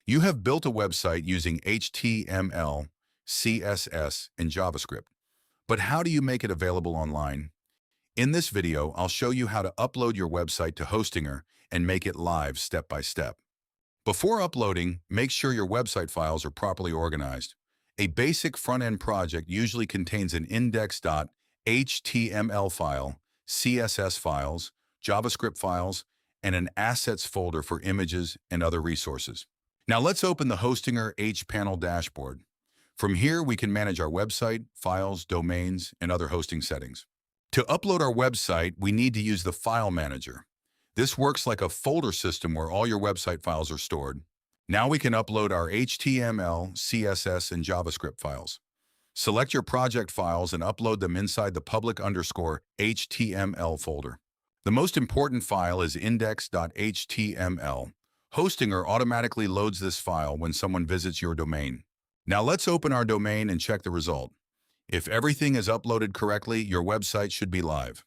You have built a website using HTML, CSS, and JavaScript. But how do you make it available online? In this video, I'll show you how to upload your website to Hostinger and make it live step by step. Before uploading, make sure your website files are properly organized. A basic front-end project usually contains an index.html file, CSS files, JavaScript files, and an assets folder for images and other resources. Now let's open the Hostinger hPanel dashboard. From here, we can manage our website, files, domains, and other hosting settings. To upload our website, we need to use the File Manager. This works like a folder system where all your website files are stored. Now we can upload our HTML, CSS, and JavaScript files. Select your project files and upload them inside the public_HTML folder. The most important file is index.html. Hostinger automatically loads this file when someone visits your domain. Now let's open our domain and check the result. If everything is uploaded correctly, your website should be live.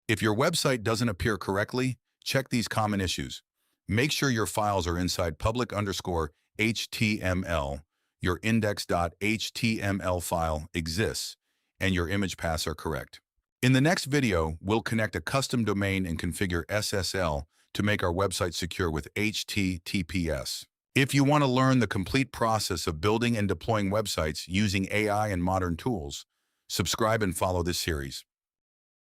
If your website doesn't appear correctly, check these common issues. Make sure your files are inside public_HTML, your index.html file exists, and your image paths are correct. In the next video, we'll connect a custom domain and configure SSL to make our website secure with HTTPS. If you want to learn the complete process of building and deploying websites using AI and modern tools, subscribe and follow this series.